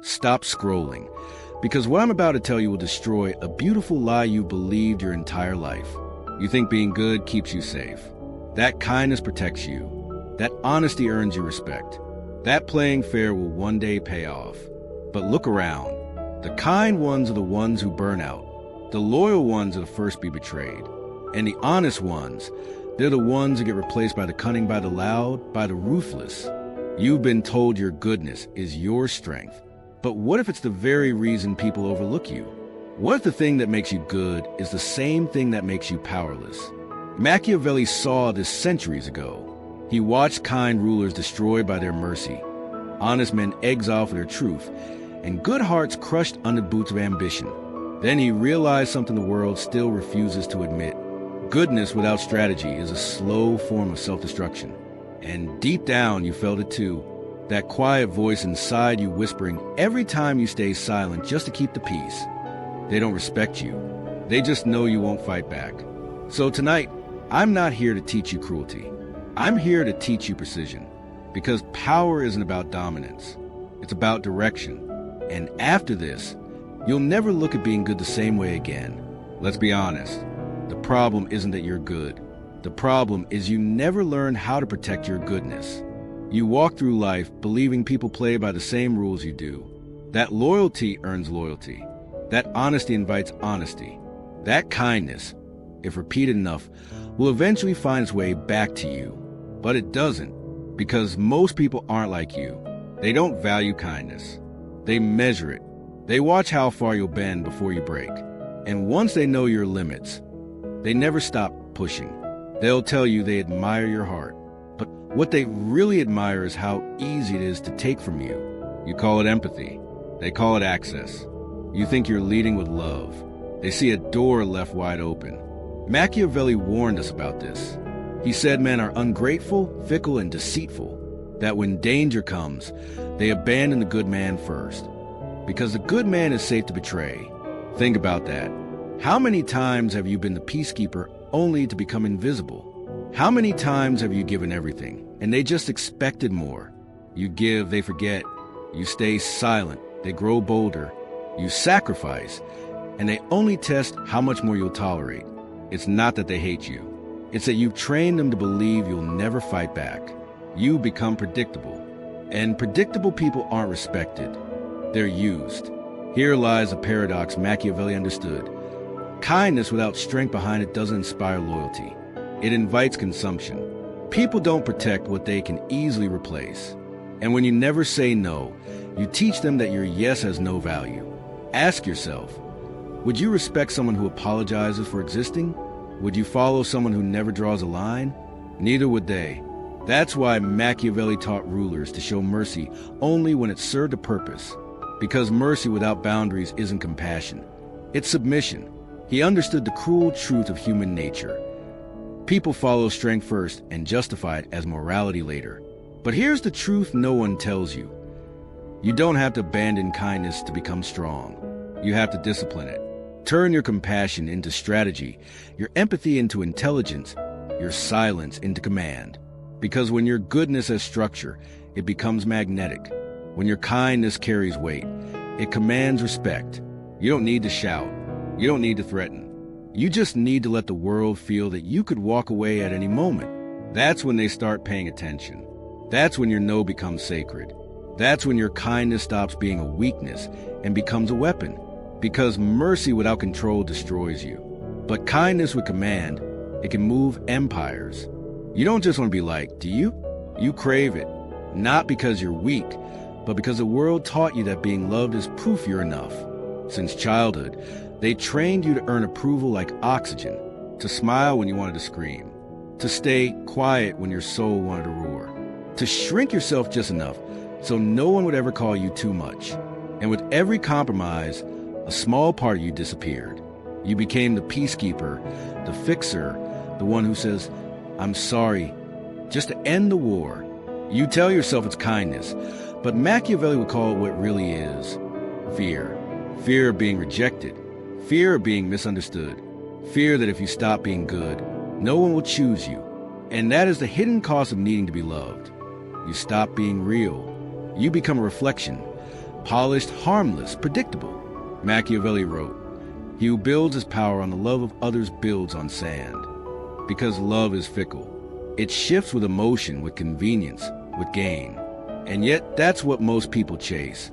Stop scrolling, because what I'm about to tell you will destroy a beautiful lie you believed your entire life. You think being good keeps you safe. That kindness protects you. That honesty earns you respect. That playing fair will one day pay off. But look around. The kind ones are the ones who burn out. The loyal ones are the first to be betrayed. And the honest ones, they're the ones who get replaced by the cunning, by the loud, by the ruthless. You've been told your goodness is your strength. But what if it's the very reason people overlook you? What if the thing that makes you good is the same thing that makes you powerless? Machiavelli saw this centuries ago. He watched kind rulers destroyed by their mercy, honest men exiled for their truth, and good hearts crushed under the boots of ambition. Then he realized something the world still refuses to admit. Goodness without strategy is a slow form of self-destruction. And deep down you felt it too. That quiet voice inside you whispering every time you stay silent just to keep the peace. They don't respect you. They just know you won't fight back. So tonight, I'm not here to teach you cruelty. I'm here to teach you precision. Because power isn't about dominance. It's about direction. And after this, you'll never look at being good the same way again. Let's be honest. The problem isn't that you're good. The problem is you never learn how to protect your goodness. You walk through life believing people play by the same rules you do. That loyalty earns loyalty. That honesty invites honesty. That kindness, if repeated enough, will eventually find its way back to you. But it doesn't, because most people aren't like you. They don't value kindness. They measure it. They watch how far you'll bend before you break. And once they know your limits, they never stop pushing. They'll tell you they admire your heart. But what they really admire is how easy it is to take from you. You call it empathy. They call it access. You think you're leading with love. They see a door left wide open. Machiavelli warned us about this. He said men are ungrateful, fickle, and deceitful, that when danger comes, they abandon the good man first. Because the good man is safe to betray. Think about that. How many times have you been the peacekeeper only to become invisible? How many times have you given everything, and they just expected more? You give, they forget. You stay silent, they grow bolder. You sacrifice, and they only test how much more you'll tolerate. It's not that they hate you. It's that you've trained them to believe you'll never fight back. You become predictable. And predictable people aren't respected. They're used. Here lies a paradox Machiavelli understood. Kindness without strength behind it doesn't inspire loyalty. It invites consumption. People don't protect what they can easily replace. And when you never say no, you teach them that your yes has no value. Ask yourself, would you respect someone who apologizes for existing? Would you follow someone who never draws a line? Neither would they. That's why Machiavelli taught rulers to show mercy only when it served a purpose. Because mercy without boundaries isn't compassion. It's submission. He understood the cruel truth of human nature. People follow strength first and justify it as morality later. But here's the truth no one tells you. You don't have to abandon kindness to become strong. You have to discipline it. Turn your compassion into strategy, your empathy into intelligence, your silence into command. Because when your goodness has structure, it becomes magnetic. When your kindness carries weight, it commands respect. You don't need to shout. You don't need to threaten. You just need to let the world feel that you could walk away at any moment. That's when they start paying attention. That's when your no becomes sacred. That's when your kindness stops being a weakness and becomes a weapon. Because mercy without control destroys you. But kindness with command, it can move empires. You don't just want to be liked, do you? You crave it. Not because you're weak, but because the world taught you that being loved is proof you're enough. Since childhood, they trained you to earn approval like oxygen, to smile when you wanted to scream, to stay quiet when your soul wanted to roar, to shrink yourself just enough so no one would ever call you too much. And with every compromise, a small part of you disappeared. You became the peacekeeper, the fixer, the one who says, "I'm sorry," just to end the war. You tell yourself it's kindness, but Machiavelli would call it what it really is: fear. Fear of being rejected. Fear of being misunderstood. Fear that if you stop being good, no one will choose you. And that is the hidden cost of needing to be loved. You stop being real. You become a reflection. Polished, harmless, predictable. Machiavelli wrote, "He who builds his power on the love of others builds on sand." Because love is fickle. It shifts with emotion, with convenience, with gain. And yet, that's what most people chase.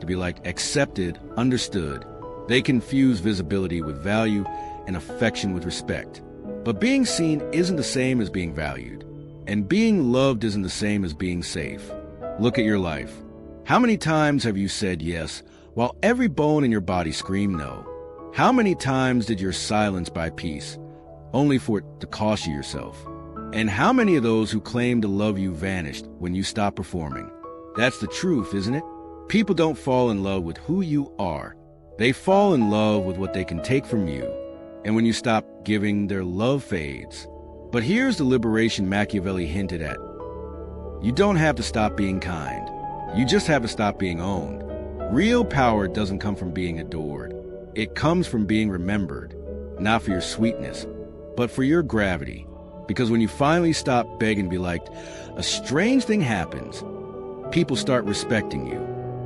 To be accepted, understood. They confuse visibility with value and affection with respect. But being seen isn't the same as being valued. And being loved isn't the same as being safe. Look at your life. How many times have you said yes, while every bone in your body screamed no? How many times did your silence buy peace, only for it to cost you yourself? And how many of those who claimed to love you vanished when you stopped performing? That's the truth, isn't it? People don't fall in love with who you are. They fall in love with what they can take from you. And when you stop giving, their love fades. But here's the liberation Machiavelli hinted at. You don't have to stop being kind. You just have to stop being owned. Real power doesn't come from being adored. It comes from being remembered, not for your sweetness, but for your gravity. Because when you finally stop begging to be liked, a strange thing happens. People start respecting you.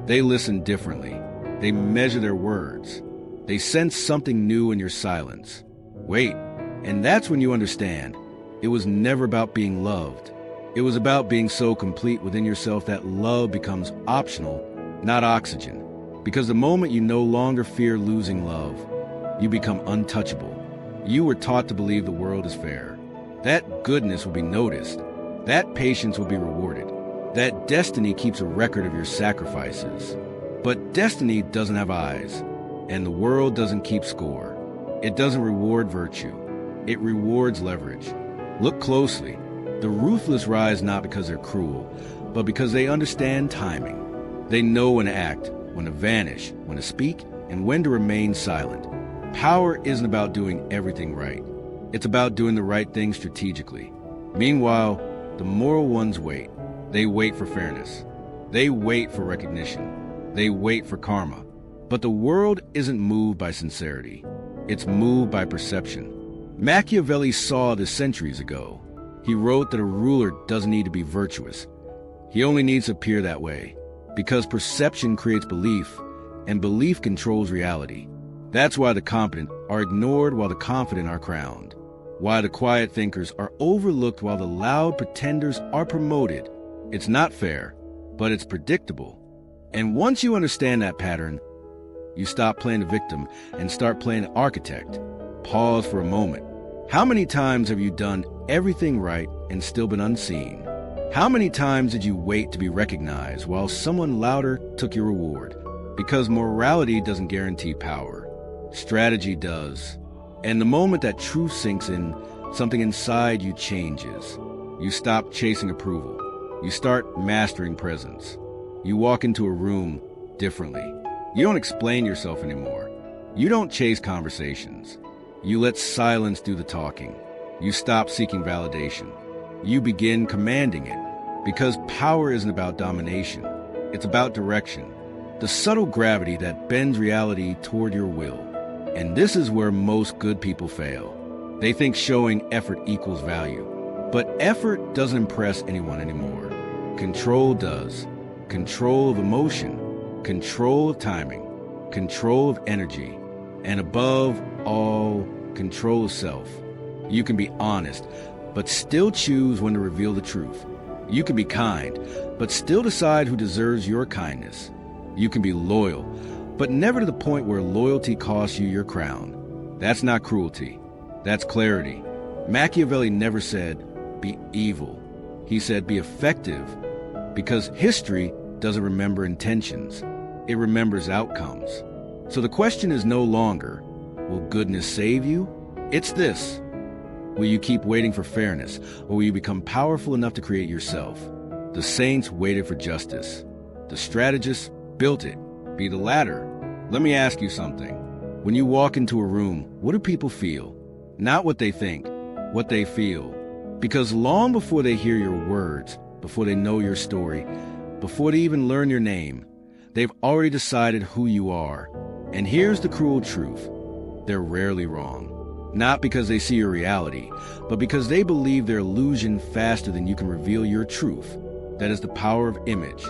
They listen differently. They measure their words. They sense something new in your silence. Wait, and that's when you understand. It was never about being loved. It was about being so complete within yourself that love becomes optional, not oxygen. Because the moment you no longer fear losing love, you become untouchable. You were taught to believe the world is fair. That goodness will be noticed. That patience will be rewarded. That destiny keeps a record of your sacrifices. But destiny doesn't have eyes, and the world doesn't keep score. It doesn't reward virtue. It rewards leverage. Look closely. The ruthless rise not because they're cruel, but because they understand timing. They know when to act, when to vanish, when to speak, and when to remain silent. Power isn't about doing everything right. It's about doing the right thing strategically. Meanwhile, the moral ones wait. They wait for fairness. They wait for recognition. They wait for karma. But the world isn't moved by sincerity. It's moved by perception. Machiavelli saw this centuries ago. He wrote that a ruler doesn't need to be virtuous. He only needs to appear that way. Because perception creates belief, and belief controls reality. That's why the competent are ignored while the confident are crowned. Why the quiet thinkers are overlooked while the loud pretenders are promoted. It's not fair, but it's predictable. And once you understand that pattern, you stop playing the victim and start playing the architect. Pause for a moment. How many times have you done everything right and still been unseen? How many times did you wait to be recognized while someone louder took your reward? Because morality doesn't guarantee power. Strategy does. And the moment that truth sinks in, something inside you changes. You stop chasing approval. You start mastering presence. You walk into a room differently. You don't explain yourself anymore. You don't chase conversations. You let silence do the talking. You stop seeking validation. You begin commanding it. Because power isn't about domination. It's about direction. The subtle gravity that bends reality toward your will. And this is where most good people fail. They think showing effort equals value. But effort doesn't impress anyone anymore. Control does. Control of emotion. Control of timing. Control of energy. And above all, control of self. You can be honest, but still choose when to reveal the truth. You can be kind, but still decide who deserves your kindness. You can be loyal, but never to the point where loyalty costs you your crown. That's not cruelty. That's clarity. Machiavelli never said, be evil. He said, be effective. Because history doesn't remember intentions. It remembers outcomes. So the question is no longer, will goodness save you? It's this. Will you keep waiting for fairness, or will you become powerful enough to create yourself? The saints waited for justice. The strategists built it. Be the latter. Let me ask you something. When you walk into a room, what do people feel? Not what they think, what they feel. Because long before they hear your words, before they know your story, before they even learn your name, they've already decided who you are. And here's the cruel truth. They're rarely wrong. Not because they see your reality, but because they believe their illusion faster than you can reveal your truth. That is the power of image.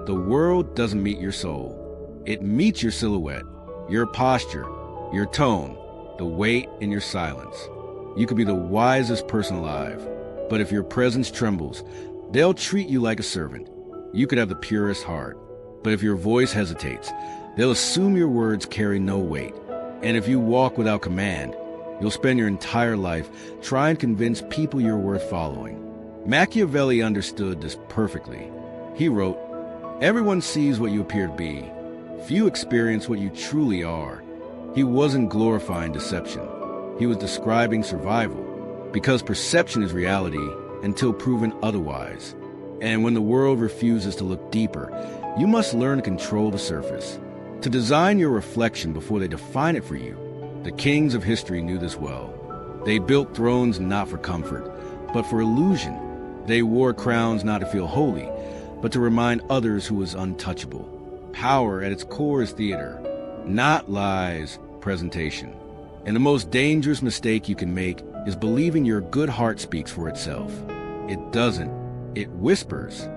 The world doesn't meet your soul. It meets your silhouette, your posture, your tone, the weight in your silence. You could be the wisest person alive, but if your presence trembles, they'll treat you like a servant. You could have the purest heart, but if your voice hesitates, they'll assume your words carry no weight. And if you walk without command, you'll spend your entire life trying to convince people you're worth following. Machiavelli understood this perfectly. He wrote, "Everyone sees what you appear to be. Few experience what you truly are." He wasn't glorifying deception. He was describing survival, because perception is reality until proven otherwise. And when the world refuses to look deeper, you must learn to control the surface, to design your reflection before they define it for you. The kings of history knew this well. They built thrones not for comfort, but for illusion. They wore crowns not to feel holy, but to remind others who was untouchable. Power at its core is theater, not lies, presentation. And the most dangerous mistake you can make is believing your good heart speaks for itself. It doesn't. It whispers.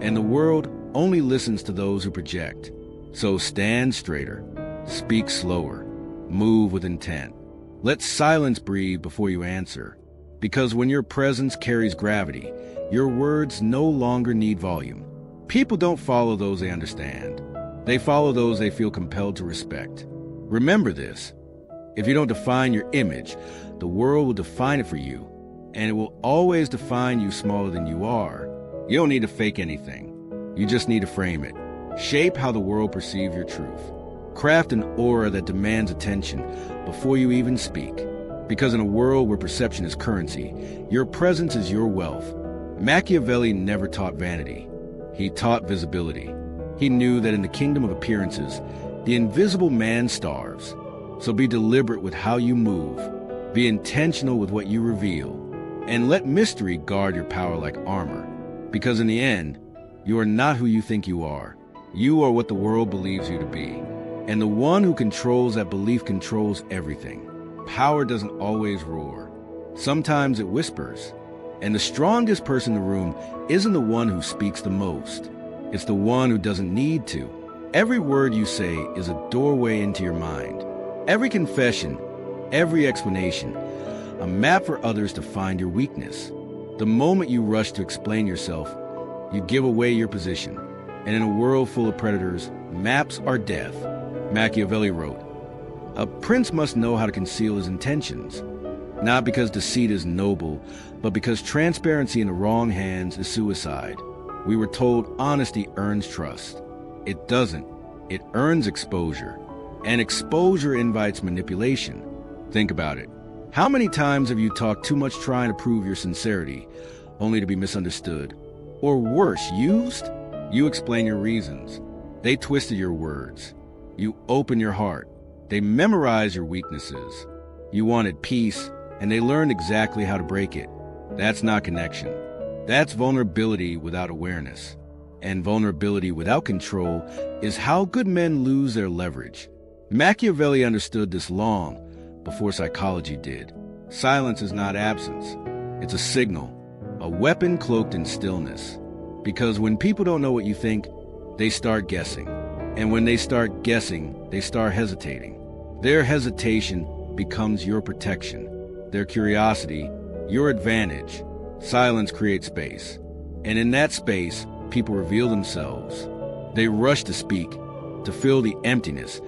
And the world only listens to those who project. So stand straighter, speak slower, move with intent. Let silence breathe before you answer. Because when your presence carries gravity, your words no longer need volume. People don't follow those they understand. They follow those they feel compelled to respect. Remember this. If you don't define your image, the world will define it for you, and it will always define you smaller than you are. You don't need to fake anything. You just need to frame it. Shape how the world perceives your truth. Craft an aura that demands attention before you even speak. Because in a world where perception is currency, your presence is your wealth. Machiavelli never taught vanity. He taught visibility. He knew that in the kingdom of appearances, the invisible man starves. So be deliberate with how you move. Be intentional with what you reveal. And let mystery guard your power like armor. Because in the end, you are not who you think you are. You are what the world believes you to be. And the one who controls that belief controls everything. Power doesn't always roar. Sometimes it whispers. And the strongest person in the room isn't the one who speaks the most. It's the one who doesn't need to. Every word you say is a doorway into your mind. Every confession, every explanation, a map for others to find your weakness. The moment you rush to explain yourself, you give away your position. And in a world full of predators, maps are death. Machiavelli wrote, "A prince must know how to conceal his intentions, not because deceit is noble, but because transparency in the wrong hands is suicide." We were told honesty earns trust. It doesn't. It earns exposure. And exposure invites manipulation. Think about it. How many times have you talked too much trying to prove your sincerity, only to be misunderstood? Or worse, used? You explain your reasons. They twisted your words. You open your heart. They memorize your weaknesses. You wanted peace, and they learned exactly how to break it. That's not connection. That's vulnerability without awareness. And vulnerability without control is how good men lose their leverage. Machiavelli understood this long before psychology did. Silence is not absence. It's a signal, a weapon cloaked in stillness. Because when people don't know what you think, they start guessing. And when they start guessing, they start hesitating. Their hesitation becomes your protection. Their curiosity, your advantage. Silence creates space. And in that space, people reveal themselves. They rush to speak, to fill the emptiness,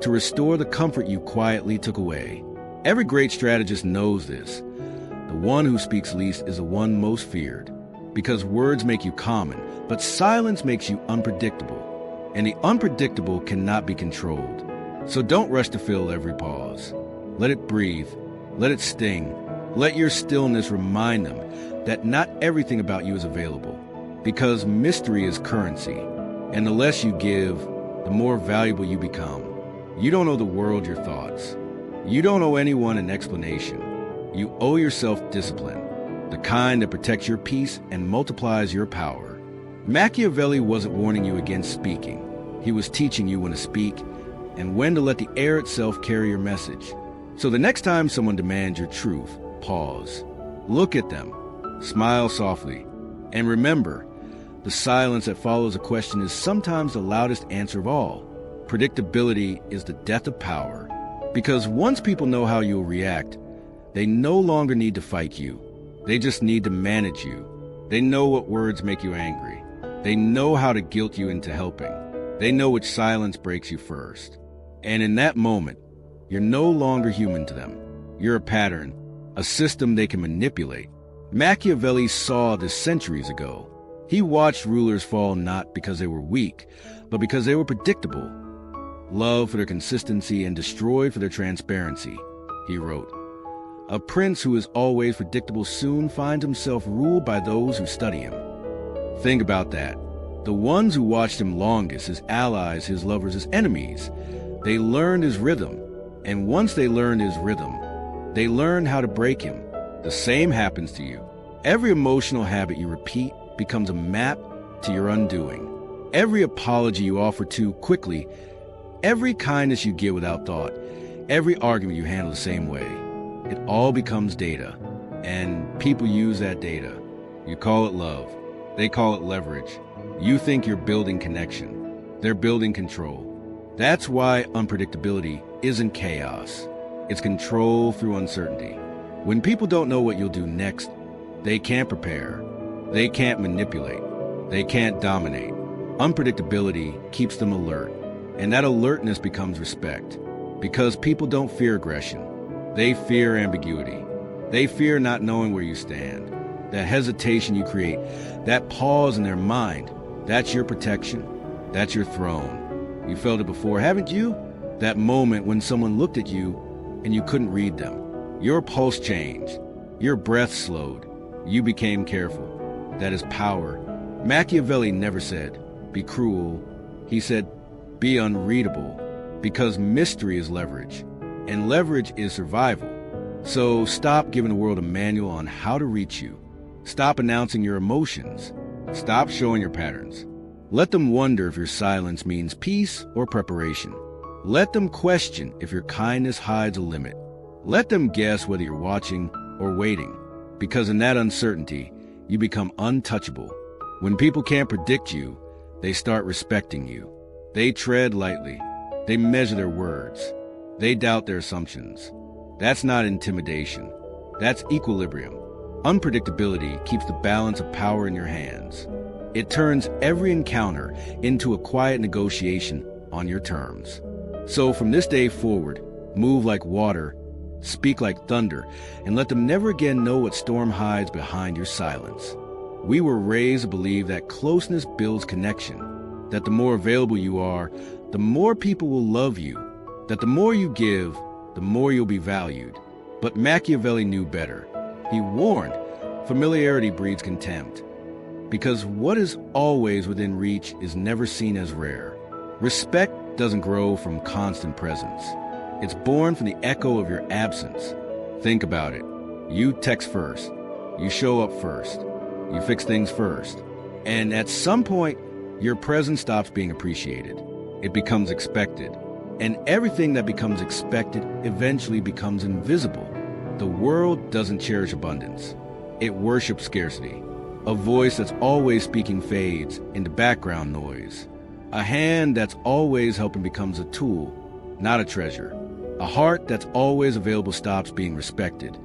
to restore the comfort you quietly took away. Every great strategist knows this. The one who speaks least is the one most feared. Because words make you common, but silence makes you unpredictable. And the unpredictable cannot be controlled. So don't rush to fill every pause. Let it breathe. Let it sting. Let your stillness remind them that not everything about you is available. Because mystery is currency. And the less you give, the more valuable you become. You don't owe the world your thoughts. You don't owe anyone an explanation. You owe yourself discipline, the kind that protects your peace and multiplies your power. Machiavelli wasn't warning you against speaking. He was teaching you when to speak and when to let the air itself carry your message. So the next time someone demands your truth, pause. Look at them. Smile softly. And remember, The silence that follows a question is sometimes the loudest answer of all. Predictability is the death of power, because once people know how you'll react, they no longer need to fight you. They just need to manage you. They know what words make you angry. They know how to guilt you into helping. They know which silence breaks you first. And in that moment, you're no longer human to them. You're a pattern, a system they can manipulate. Machiavelli saw this centuries ago. He watched rulers fall not because they were weak, but because they were predictable. Loved for their consistency and destroyed for their transparency. He wrote, "A prince who is always predictable soon finds himself ruled by those who study him." Think about that. The ones who watched him longest, his allies, his lovers, his enemies, they learned his rhythm. And once they learned his rhythm, they learned how to break him. The same happens to you. Every emotional habit you repeat becomes a map to your undoing. Every apology you offer too quickly, every kindness you give without thought, every argument you handle the same way, it all becomes data. And people use that data. You call it love. They call it leverage. You think you're building connection. They're building control. That's why unpredictability isn't chaos. It's control through uncertainty. When people don't know what you'll do next, they can't prepare. They can't manipulate. They can't dominate. Unpredictability keeps them alert. And that alertness becomes respect. Because people don't fear aggression. They fear ambiguity. They fear not knowing where you stand. That hesitation you create, that pause in their mind, that's your protection. That's your throne. You felt it before, haven't you? That moment when someone looked at you and you couldn't read them. Your pulse changed. Your breath slowed. You became careful. That is power. Machiavelli never said, "Be cruel." He said, "Be unreadable," because mystery is leverage, and leverage is survival. So stop giving the world a manual on how to reach you. Stop announcing your emotions. Stop showing your patterns. Let them wonder if your silence means peace or preparation. Let them question if your kindness hides a limit. Let them guess whether you're watching or waiting, because in that uncertainty, you become untouchable. When people can't predict you, they start respecting you. They tread lightly. They measure their words. They doubt their assumptions. That's not intimidation. That's equilibrium. Unpredictability keeps the balance of power in your hands. It turns every encounter into a quiet negotiation on your terms. So from this day forward, move like water, speak like thunder, and let them never again know what storm hides behind your silence. We were raised to believe that closeness builds connection, that the more available you are, the more people will love you, that the more you give, the more you'll be valued. But Machiavelli knew better. He warned, familiarity breeds contempt, because what is always within reach is never seen as rare. Respect doesn't grow from constant presence. It's born from the echo of your absence. Think about it. You text first. You show up first. You fix things first. And at some point, your presence stops being appreciated. It becomes expected. And everything that becomes expected eventually becomes invisible. The world doesn't cherish abundance. It worships scarcity. A voice that's always speaking fades into background noise. A hand that's always helping becomes a tool, not a treasure. A heart that's always available stops being respected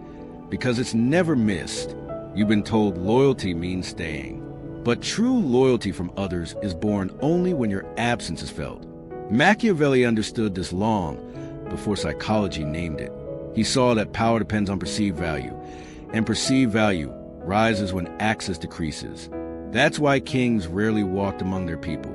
because it's never missed. You've been told loyalty means staying. But true loyalty from others is born only when your absence is felt. Machiavelli understood this long before psychology named it. He saw that power depends on perceived value, and perceived value rises when access decreases. That's why kings rarely walked among their people.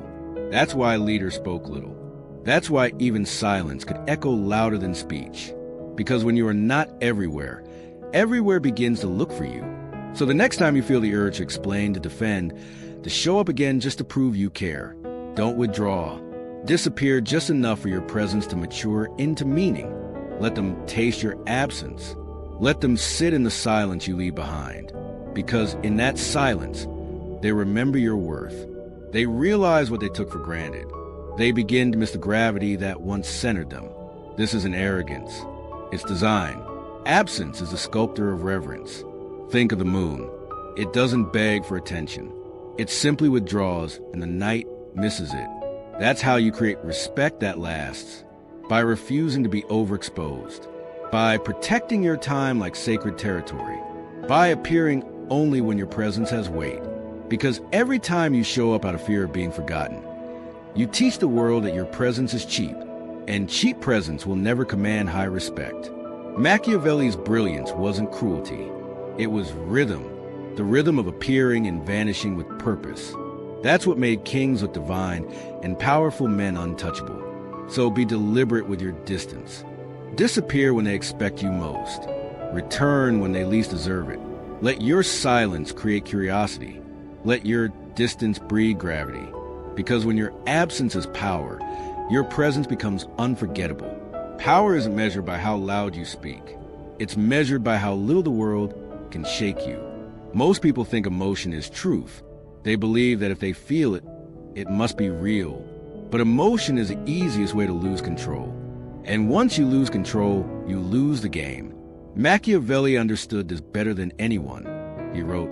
That's why leaders spoke little. That's why even silence could echo louder than speech. Because when you are not everywhere, everywhere begins to look for you. So the next time you feel the urge to explain, to defend, to show up again just to prove you care, don't withdraw. Disappear just enough for your presence to mature into meaning. Let them taste your absence. Let them sit in the silence you leave behind. Because in that silence, they remember your worth. They realize what they took for granted. They begin to miss the gravity that once centered them. This isn't arrogance. It's design. Absence is the sculptor of reverence. Think of the moon. It doesn't beg for attention. It simply withdraws and the night misses it. That's how you create respect that lasts, by refusing to be overexposed, by protecting your time like sacred territory, by appearing only when your presence has weight. Because every time you show up out of fear of being forgotten, you teach the world that your presence is cheap, and cheap presence will never command high respect. Machiavelli's brilliance wasn't cruelty. It was rhythm, the rhythm of appearing and vanishing with purpose. That's what made kings look divine and powerful men untouchable. So be deliberate with your distance. Disappear when they expect you most. Return when they least deserve it. Let your silence create curiosity. Let your distance breed gravity. Because when your absence is power, your presence becomes unforgettable. Power isn't measured by how loud you speak. It's measured by how little the world can shake you. Most people think emotion is truth. They believe that if they feel it, it must be real. But emotion is the easiest way to lose control. And once you lose control, you lose the game. Machiavelli understood this better than anyone. He wrote,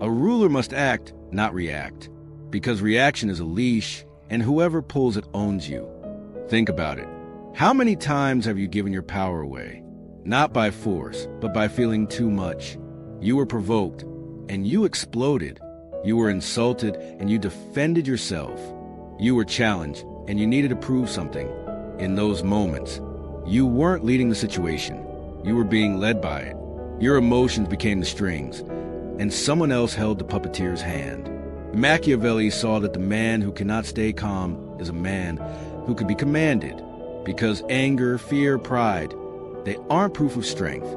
"A ruler must act, not react, because reaction is a leash, and whoever pulls it owns you." Think about it. How many times have you given your power away? Not by force, but by feeling too much. You were provoked, and you exploded. You were insulted, and you defended yourself. You were challenged, and you needed to prove something. In those moments, you weren't leading the situation. You were being led by it. Your emotions became the strings, and someone else held the puppeteer's hand. Machiavelli saw that the man who cannot stay calm is a man who can be commanded, because anger, fear, pride, they aren't proof of strength.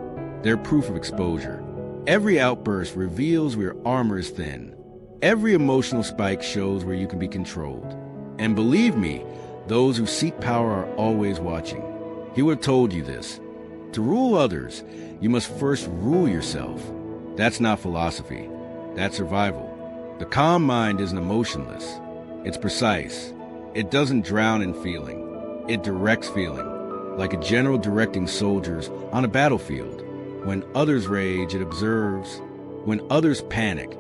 They're proof of exposure. Every outburst reveals where your armor is thin. Every emotional spike shows where you can be controlled. And believe me, those who seek power are always watching. He would have told you this. To rule others, you must first rule yourself. That's not philosophy. That's survival. The calm mind isn't emotionless. It's precise. It doesn't drown in feeling. It directs feeling, like a general directing soldiers on a battlefield. When others rage, it observes. When others panic,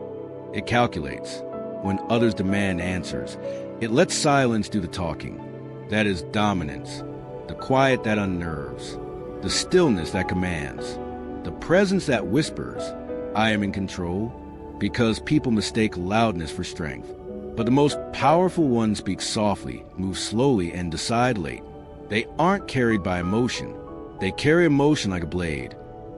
it calculates. When others demand answers, it lets silence do the talking. That is dominance, the quiet that unnerves, the stillness that commands, the presence that whispers, "I am in control," because people mistake loudness for strength. But the most powerful ones speak softly, move slowly, and decide late. They aren't carried by emotion. They carry emotion like a blade,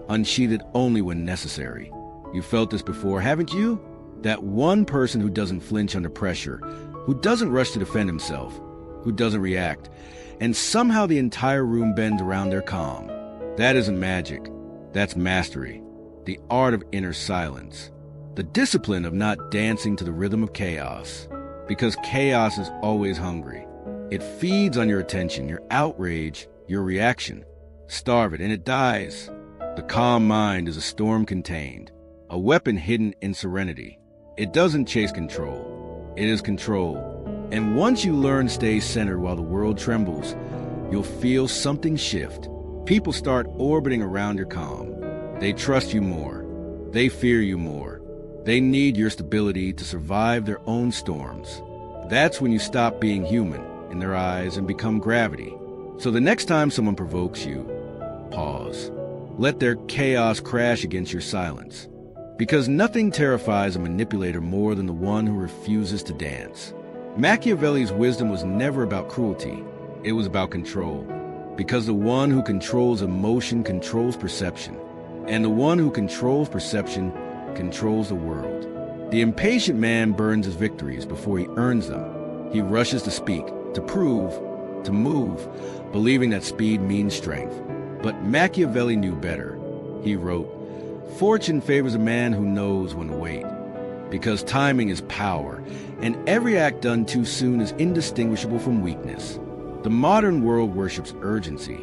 unsheathed only when necessary. You felt this before, haven't you? That one person who doesn't flinch under pressure, who doesn't rush to defend himself, who doesn't react, and somehow the entire room bends around their calm. That isn't magic. That's mastery. The art of inner silence. The discipline of not dancing to the rhythm of chaos. Because chaos is always hungry. It feeds on your attention, your outrage, your reaction. Starve it and it dies. The calm mind is a storm contained, a weapon hidden in serenity. It doesn't chase control. It is control. And once you learn to stay centered while the world trembles, you'll feel something shift. People start orbiting around your calm. They trust you more. They fear you more. They need your stability to survive their own storms. That's when you stop being human in their eyes and become gravity. So the next time someone provokes you, pause. Let their chaos crash against your silence. Because nothing terrifies a manipulator more than the one who refuses to dance. Machiavelli's wisdom was never about cruelty. It was about control. Because the one who controls emotion controls perception. And the one who controls perception controls the world. The impatient man burns his victories before he earns them. He rushes to speak, to prove, to move, believing that speed means strength. But Machiavelli knew better. He wrote, "Fortune favors a man who knows when to wait." Because timing is power, and every act done too soon is indistinguishable from weakness. The modern world worships urgency.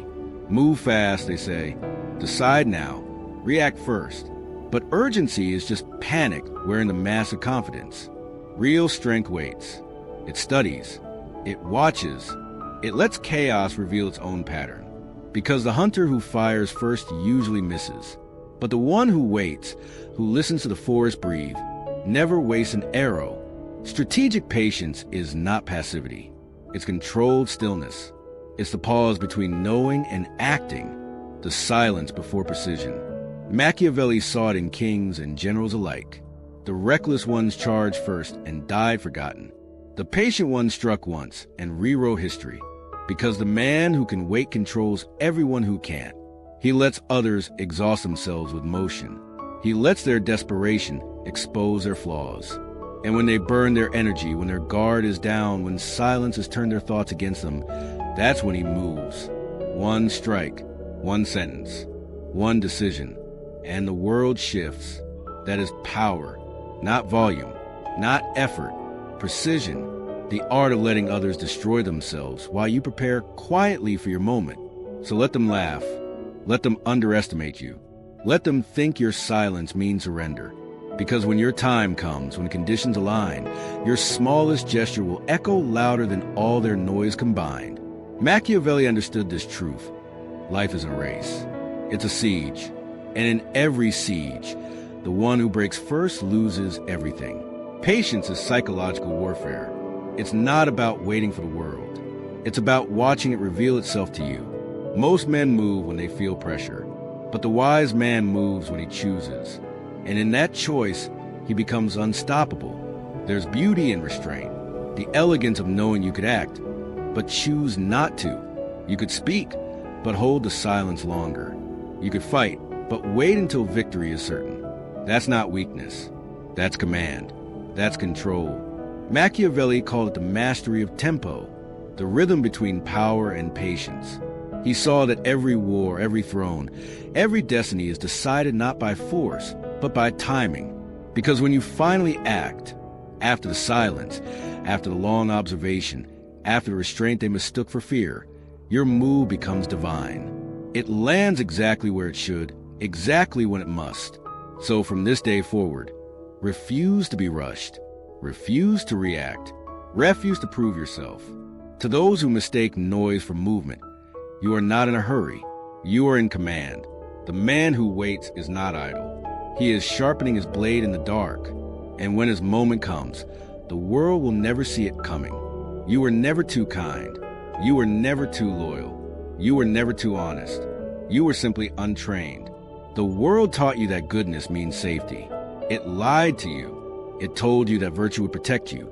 Move fast, they say. Decide now. React first. But urgency is just panic wearing the mask of confidence. Real strength waits. It studies. It watches. It lets chaos reveal its own pattern. Because the hunter who fires first usually misses. But the one who waits, who listens to the forest breathe, never wastes an arrow. Strategic patience is not passivity. It's controlled stillness. It's the pause between knowing and acting, the silence before precision. Machiavelli saw it in kings and generals alike. The reckless ones charged first and died forgotten. The patient ones struck once and rewrote history. Because the man who can wait controls everyone who can't. He lets others exhaust themselves with motion. He lets their desperation expose their flaws. And when they burn their energy, when their guard is down, when silence has turned their thoughts against them, that's when he moves. One strike, one sentence, one decision, and the world shifts. That is power, not volume, not effort, precision, the art of letting others destroy themselves while you prepare quietly for your moment. So let them laugh. Let them underestimate you. Let them think your silence means surrender. Because when your time comes, when conditions align, your smallest gesture will echo louder than all their noise combined. Machiavelli understood this truth. Life isn't a race. It's a siege. And in every siege, the one who breaks first loses everything. Patience is psychological warfare. It's not about waiting for the world. It's about watching it reveal itself to you. Most men move when they feel pressure, but the wise man moves when he chooses. And in that choice, he becomes unstoppable. There's beauty in restraint, the elegance of knowing you could act, but choose not to. You could speak, but hold the silence longer. You could fight, but wait until victory is certain. That's not weakness. That's command. That's control. Machiavelli called it the mastery of tempo, the rhythm between power and patience. He saw that every war, every throne, every destiny is decided not by force, but by timing. Because when you finally act, after the silence, after the long observation, after the restraint they mistook for fear, your move becomes divine. It lands exactly where it should, exactly when it must. So from this day forward, refuse to be rushed. Refuse to react. Refuse to prove yourself. To those who mistake noise for movement, you are not in a hurry. You are in command. The man who waits is not idle. He is sharpening his blade in the dark. And when his moment comes, the world will never see it coming. You were never too kind. You were never too loyal. You were never too honest. You were simply untrained. The world taught you that goodness means safety. It lied to you. It told you that virtue would protect you,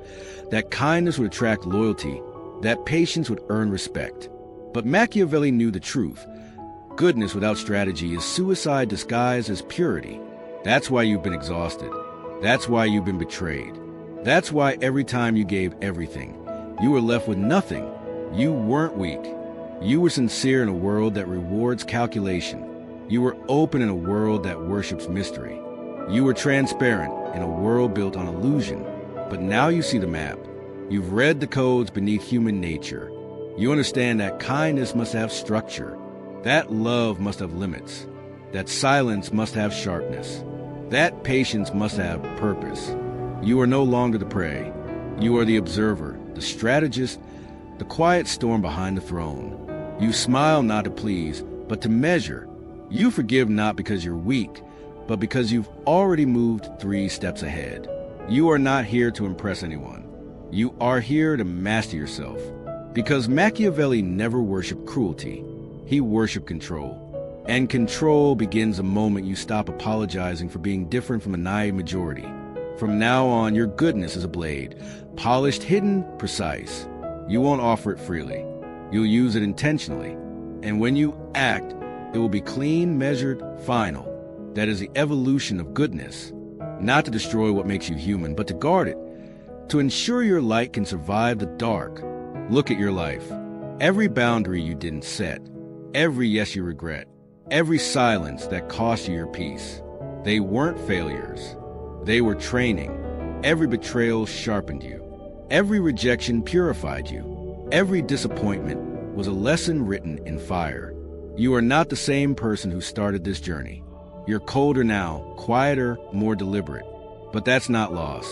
that kindness would attract loyalty, that patience would earn respect. But Machiavelli knew the truth. Goodness without strategy is suicide disguised as purity. That's why you've been exhausted. That's why you've been betrayed. That's why every time you gave everything, you were left with nothing. You weren't weak. You were sincere in a world that rewards calculation. You were open in a world that worships mystery. You were transparent in a world built on illusion. But now you see the map. You've read the codes beneath human nature. You understand that kindness must have structure, that love must have limits, that silence must have sharpness, that patience must have purpose. You are no longer the prey. You are the observer, the strategist, the quiet storm behind the throne. You smile not to please, but to measure. You forgive not because you're weak, but because you've already moved 3 steps ahead. You are not here to impress anyone. You are here to master yourself. Because Machiavelli never worshipped cruelty. He worshipped control. And control begins the moment you stop apologizing for being different from a naive majority. From now on, your goodness is a blade, polished, hidden, precise. You won't offer it freely. You'll use it intentionally. And when you act, it will be clean, measured, final. That is the evolution of goodness. Not to destroy what makes you human, but to guard it. To ensure your light can survive the dark. Look at your life. Every boundary you didn't set. Every yes you regret. Every silence that cost you your peace. They weren't failures. They were training. Every betrayal sharpened you. Every rejection purified you. Every disappointment was a lesson written in fire. You are not the same person who started this journey. You're colder now, quieter, more deliberate. But that's not loss.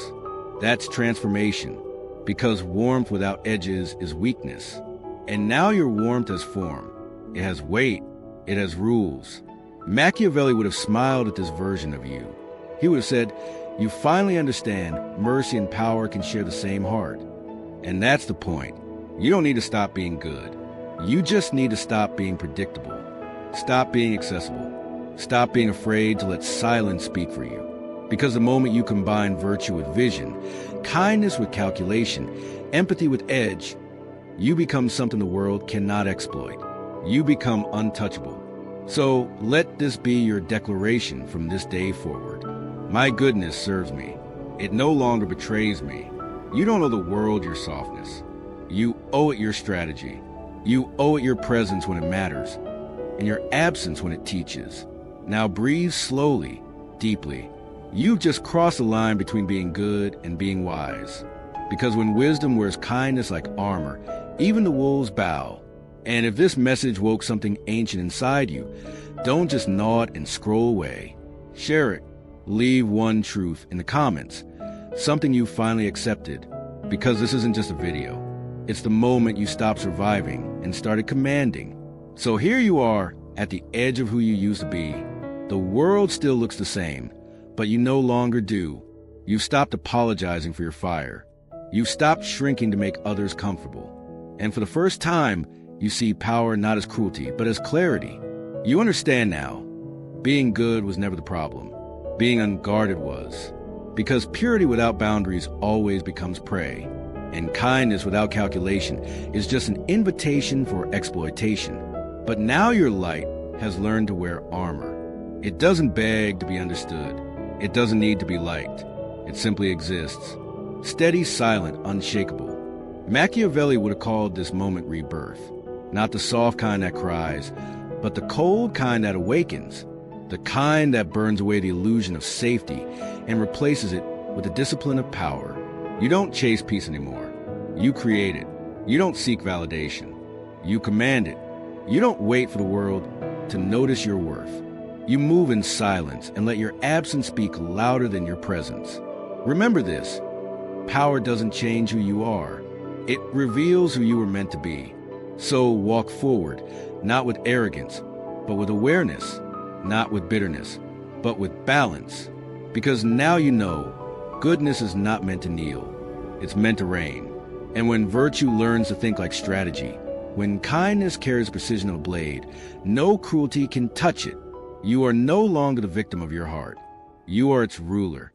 That's transformation. Because warmth without edges is weakness. And now your warmth has form. It has weight. It has rules. Machiavelli would have smiled at this version of you. He would have said, you finally understand mercy and power can share the same heart. And that's the point. You don't need to stop being good. You just need to stop being predictable. Stop being accessible. Stop being afraid to let silence speak for you. Because the moment you combine virtue with vision, kindness with calculation, empathy with edge, you become something the world cannot exploit. You become untouchable. So let this be your declaration from this day forward. My goodness serves me. It no longer betrays me. You don't owe the world your softness. You owe it your strategy. You owe it your presence when it matters, and your absence when it teaches. Now breathe slowly, deeply. You've just crossed the line between being good and being wise. Because when wisdom wears kindness like armor, even the wolves bow. And if this message woke something ancient inside you, don't just nod and scroll away. Share it. Leave one truth in the comments, something you finally accepted, because this isn't just a video. It's the moment you stopped surviving and started commanding. So here you are at the edge of who you used to be. The world still looks the same, but you no longer do. You've stopped apologizing for your fire. You've stopped shrinking to make others comfortable. And for the first time, you see power not as cruelty, but as clarity. You understand now. Being good was never the problem. Being unguarded was. Because purity without boundaries always becomes prey. And kindness without calculation is just an invitation for exploitation. But now your light has learned to wear armor. It doesn't beg to be understood. It doesn't need to be liked. It simply exists. Steady, silent, unshakable. Machiavelli would have called this moment rebirth. Not the soft kind that cries, but the cold kind that awakens. The kind that burns away the illusion of safety and replaces it with the discipline of power. You don't chase peace anymore. You create it. You don't seek validation. You command it. You don't wait for the world to notice your worth. You move in silence and let your absence speak louder than your presence. Remember this. Power doesn't change who you are. It reveals who you were meant to be. So walk forward, not with arrogance, but with awareness, not with bitterness, but with balance. Because now you know, goodness is not meant to kneel. It's meant to reign. And when virtue learns to think like strategy, when kindness carries precision of a blade, no cruelty can touch it. You are no longer the victim of your heart. You are its ruler.